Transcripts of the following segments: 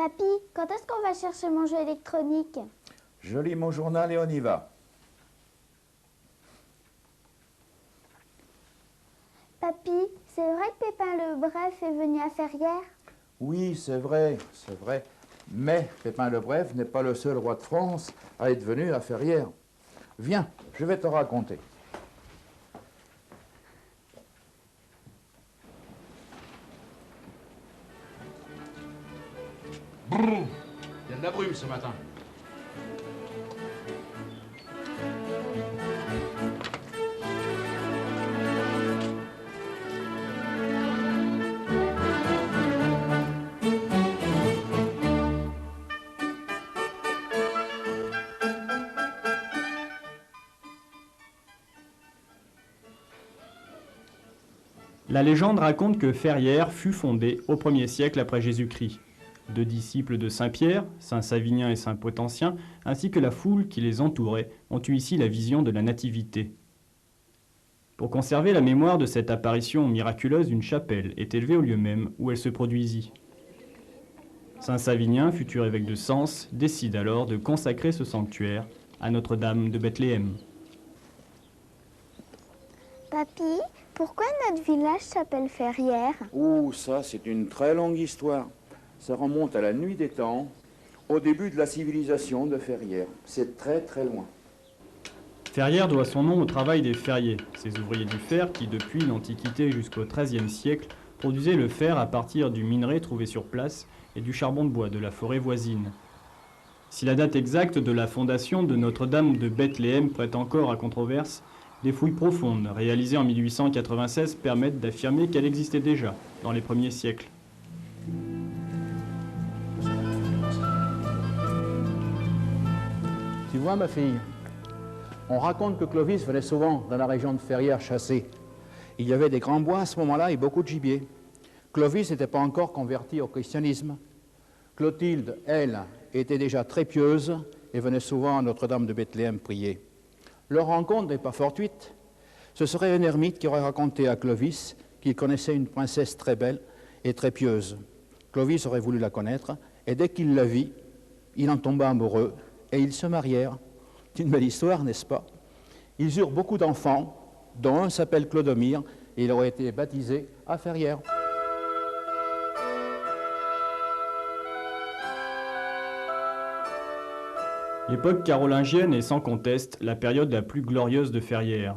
Papy, quand est-ce qu'on va chercher mon jeu électronique? Je lis mon journal et on y va. Papy, c'est vrai que Pépin le Bref est venu à Ferrières? Oui, c'est vrai, c'est vrai. Mais Pépin le Bref n'est pas le seul roi de France à être venu à Ferrières. Viens, je vais te raconter. Brrr, il y a de la brume ce matin. La légende raconte que Ferrières fut fondée au 1er siècle après Jésus-Christ. Deux disciples de Saint Pierre, Saint Savinien et Saint Potentien, ainsi que la foule qui les entourait, ont eu ici la vision de la Nativité. Pour conserver la mémoire de cette apparition miraculeuse, une chapelle est élevée au lieu même où elle se produisit. Saint Savinien, futur évêque de Sens, décide alors de consacrer ce sanctuaire à Notre-Dame de Bethléem. Papy, pourquoi notre village s'appelle Ferrières? Ouh, ça, c'est une très longue histoire. Ça remonte à la nuit des temps, au début de la civilisation de Ferrières. C'est très très loin. Ferrières doit son nom au travail des ferriers, ces ouvriers du fer qui, depuis l'Antiquité jusqu'au XIIIe siècle, produisaient le fer à partir du minerai trouvé sur place et du charbon de bois de la forêt voisine. Si la date exacte de la fondation de Notre-Dame de Bethléem prête encore à controverse, des fouilles profondes réalisées en 1896 permettent d'affirmer qu'elle existait déjà dans les premiers siècles. Tu vois, ma fille, on raconte que Clovis venait souvent dans la région de Ferrières chasser. Il y avait des grands bois à ce moment-là et beaucoup de gibier. Clovis n'était pas encore converti au christianisme. Clotilde, elle, était déjà très pieuse et venait souvent à Notre-Dame de Bethléem prier. Leur rencontre n'est pas fortuite. Ce serait un ermite qui aurait raconté à Clovis qu'il connaissait une princesse très belle et très pieuse. Clovis aurait voulu la connaître, et dès qu'il la vit, il en tomba amoureux, et ils se marièrent. C'est une belle histoire, n'est-ce pas? Ils eurent beaucoup d'enfants, dont un s'appelle Clodomir, et il aurait été baptisé à Ferrières. L'époque carolingienne est sans conteste la période la plus glorieuse de Ferrières.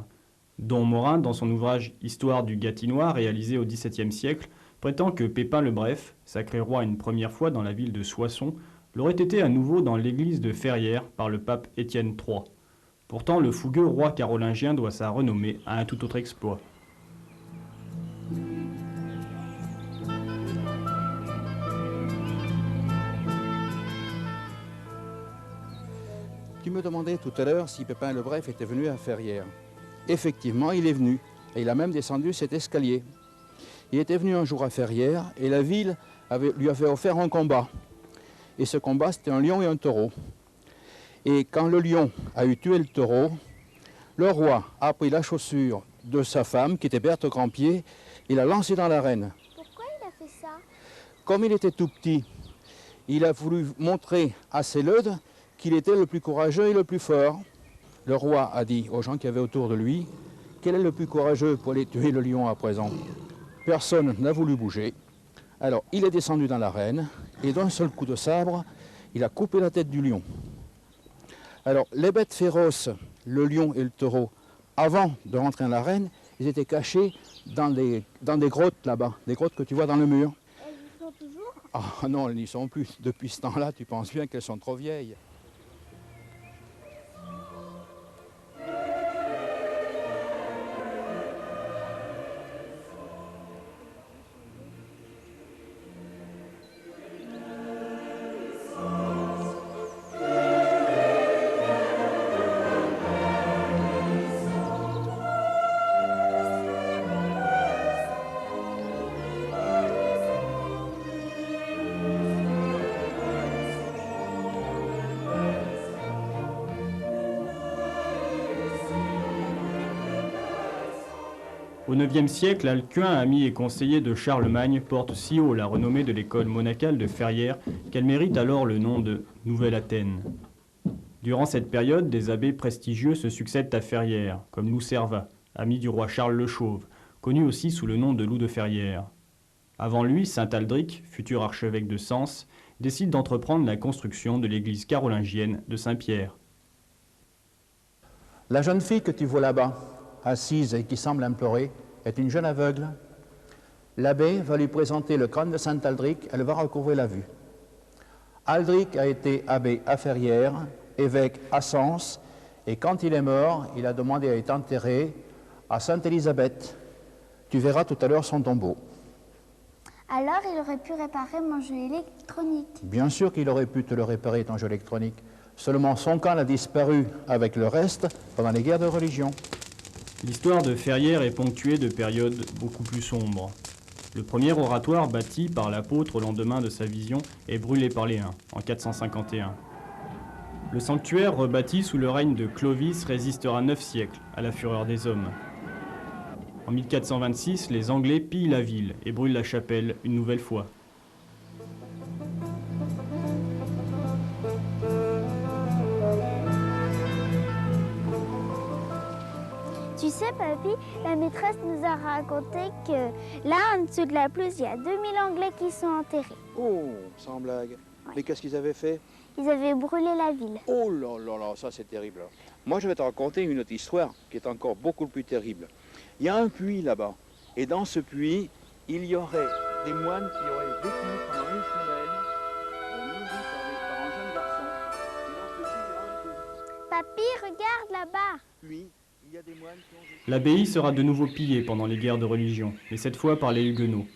Don Morin, dans son ouvrage Histoire du Gatinois, réalisé au XVIIe siècle, prétend que Pépin le Bref, sacré roi une première fois dans la ville de Soissons, l'aurait été à nouveau dans l'église de Ferrières par le pape Étienne III. Pourtant, le fougueux roi carolingien doit sa renommée à un tout autre exploit. Tu me demandais tout à l'heure si Pépin le Bref était venu à Ferrières. Effectivement, il est venu, et il a même descendu cet escalier. Il était venu un jour à Ferrières, et la ville lui avait offert un combat. Et ce combat, c'était un lion et un taureau. Et quand le lion a eu tué le taureau, le roi a pris la chaussure de sa femme, qui était Berthe Grandpied, et l'a lancée dans l'arène. Pourquoi il a fait ça? Comme il était tout petit, il a voulu montrer à ses leudes qu'il était le plus courageux et le plus fort. Le roi a dit aux gens qui avaient autour de lui, quel est le plus courageux pour aller tuer le lion à présent? Personne n'a voulu bouger. Alors il est descendu dans l'arène et d'un seul coup de sabre, il a coupé la tête du lion. Alors les bêtes féroces, le lion et le taureau, avant de rentrer dans l'arène, ils étaient cachés dans des grottes là-bas, des grottes que tu vois dans le mur. Elles y sont toujours? Ah non, elles n'y sont plus. Depuis ce temps-là, tu penses bien qu'elles sont trop vieilles. Au IXe siècle, Alcuin, ami et conseiller de Charlemagne, porte si haut la renommée de l'école monacale de Ferrières qu'elle mérite alors le nom de Nouvelle-Athènes. Durant cette période, des abbés prestigieux se succèdent à Ferrières, comme Loup Cervat, ami du roi Charles le Chauve, connu aussi sous le nom de Loup de Ferrières. Avant lui, saint Aldric, futur archevêque de Sens, décide d'entreprendre la construction de l'église carolingienne de Saint-Pierre. La jeune fille que tu vois là-bas, assise et qui semble implorer, est une jeune aveugle. L'abbé va lui présenter le crâne de saint Aldric, elle va recouvrer la vue. Aldric a été abbé à Ferrières, évêque à Sens, et quand il est mort, il a demandé à être enterré à Sainte-Élisabeth. Tu verras tout à l'heure son tombeau. Alors, il aurait pu réparer mon jeu électronique. Bien sûr qu'il aurait pu te le réparer, ton jeu électronique. Seulement son camp a disparu avec le reste pendant les guerres de religion. L'histoire de Ferrières est ponctuée de périodes beaucoup plus sombres. Le premier oratoire bâti par l'apôtre au lendemain de sa vision est brûlé par les Huns en 451. Le sanctuaire rebâti sous le règne de Clovis résistera 9 siècles à la fureur des hommes. En 1426, les Anglais pillent la ville et brûlent la chapelle une nouvelle fois. Tu sais, papy, la maîtresse nous a raconté que là, en dessous de la pelouse, il y a 2000 Anglais qui sont enterrés. Oh, sans blague. Ouais. Mais qu'est-ce qu'ils avaient fait? Ils avaient brûlé la ville. Oh là là là, ça c'est terrible. Moi je vais te raconter une autre histoire qui est encore beaucoup plus terrible. Il y a un puits là-bas, et dans ce puits, il y aurait des moines qui auraient vécu pendant une semaine, nourris par un jeune garçon. Et dans ce puits, il y a un puits. Papy, regarde là-bas. Puis, il y a des moines qui ont vécu. L'abbaye sera de nouveau pillée pendant les guerres de religion, mais cette fois par les Huguenots.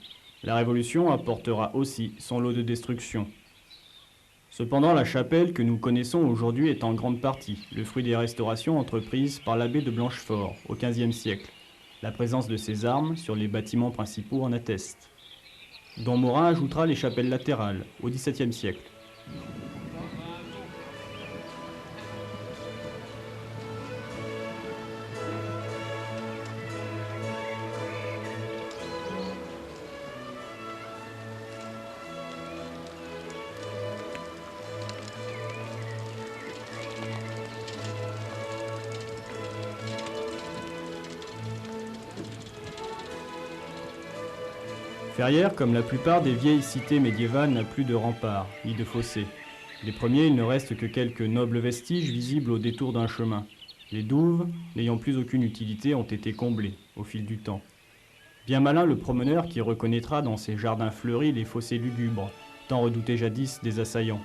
La Révolution apportera aussi son lot de destruction. Cependant, la chapelle que nous connaissons aujourd'hui est en grande partie le fruit des restaurations entreprises par l'abbé de Blanchefort au XVe siècle. La présence de ces armes sur les bâtiments principaux en atteste. Don Morin ajoutera les chapelles latérales au XVIIe siècle. Ferrières, comme la plupart des vieilles cités médiévales, n'a plus de remparts, ni de fossés. Les premiers, il ne reste que quelques nobles vestiges visibles au détour d'un chemin. Les douves, n'ayant plus aucune utilité, ont été comblées au fil du temps. Bien malin le promeneur qui reconnaîtra dans ces jardins fleuris les fossés lugubres, tant redoutés jadis des assaillants.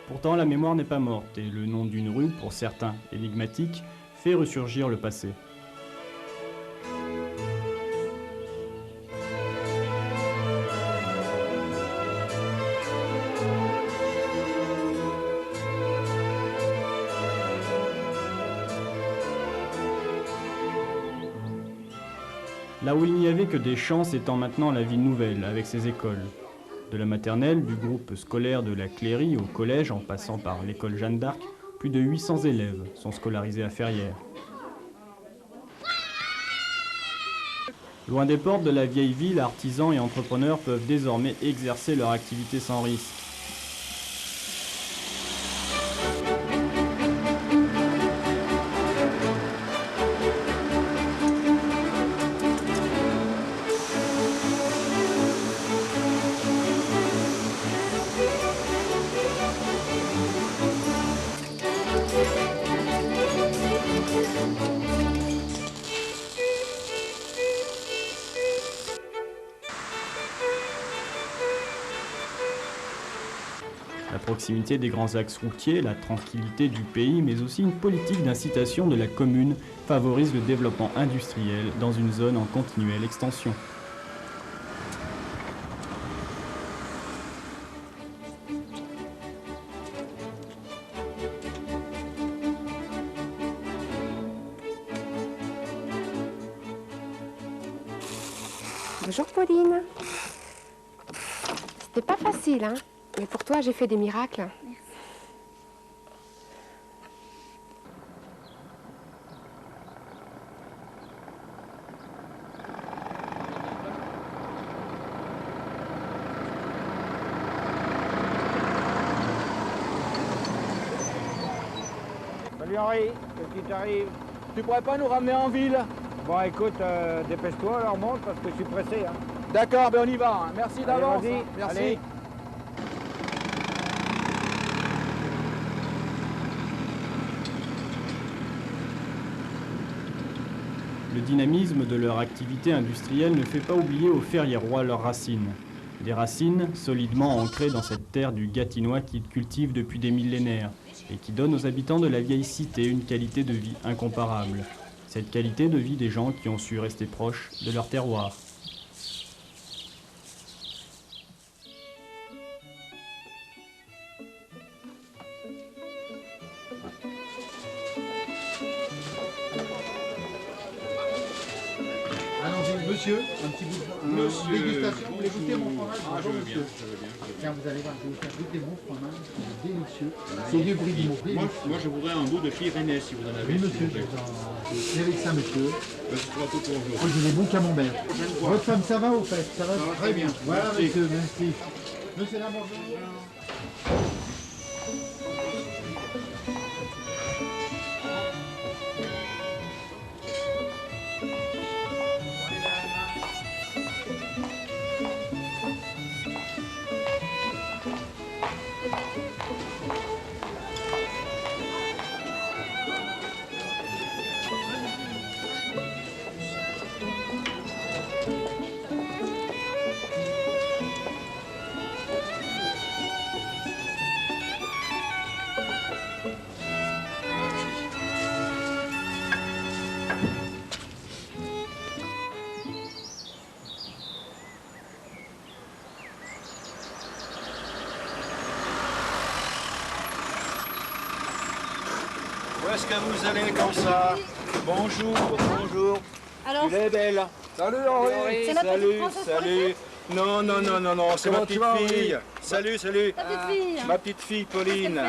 Pourtant, la mémoire n'est pas morte et le nom d'une rue, pour certains énigmatique, fait ressurgir le passé. Là où il n'y avait que des champs s'étend maintenant la ville nouvelle, avec ses écoles. De la maternelle, du groupe scolaire de la Cléry au collège, en passant par l'école Jeanne d'Arc, plus de 800 élèves sont scolarisés à Ferrières. Loin des portes de la vieille ville, artisans et entrepreneurs peuvent désormais exercer leur activité sans risque. La proximité des grands axes routiers, la tranquillité du pays, mais aussi une politique d'incitation de la commune favorise le développement industriel dans une zone en continuelle extension. Bonjour Pauline. C'était pas facile, hein? Mais pour toi, j'ai fait des miracles. Salut Henri, qu'est-ce qui t'arrive? Tu pourrais pas nous ramener en ville? Bon écoute, dépêche-toi, alors monte parce que je suis pressé. Hein. D'accord, ben on y va. Hein. Merci d'avance. vas-y, Hein. Merci. allez. Le dynamisme de leur activité industrielle ne fait pas oublier aux ferriérois leurs racines. Des racines solidement ancrées dans cette terre du Gatinois qu'ils cultivent depuis des millénaires et qui donnent aux habitants de la vieille cité une qualité de vie incomparable. Cette qualité de vie des gens qui ont su rester proches de leur terroir. Allons-y, monsieur, un petit bout de dégustation. Vous voulez goûter mon fromage? Ah, je veux bien. Tiens, vous allez voir, je vais vous faire goûter mon fromage. C'est délicieux. C'est du brie. Moi, je voudrais un bout de Pyrénées, si vous en avez. Oui, monsieur. C'est avec ça, monsieur. Ce sera tout pour vous. Moi, j'ai des bons camemberts. Votre femme, ça va au fait? Ça va très bien. Voilà, Merci. monsieur, merci. Monsieur Lamborghini. Où est-ce que vous allez comme ça? Bonjour, bonjour. Alors, Tu es belle. Salut Henri. c'est la petite Salut, princesse salut. Non, non, non, non, non, c'est ma Comment tu petite vas, Henri? fille. Salut, salut. ta petite fille. Ma petite fille Pauline.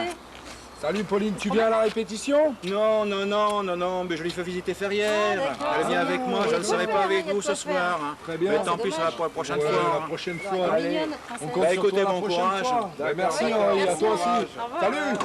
Salut Pauline, tu viens à la répétition? Non, non, non, non, non, mais je lui fais visiter Ferrières. Ah, d'accord. Elle vient avec moi, je ne serai pas avec Il y a vous de quoi ce soir. hein. Très bien. Mais tant pis, dommage. ça va pour la prochaine Ouais, fois. la hein. prochaine Elle fois. est mignonne, notre princesse. On compte Bah, sur écoutez, toi la bon prochaine courage. fois. D'accord. Merci Oui, Henri, à merci. toi aussi. Au revoir. Salut.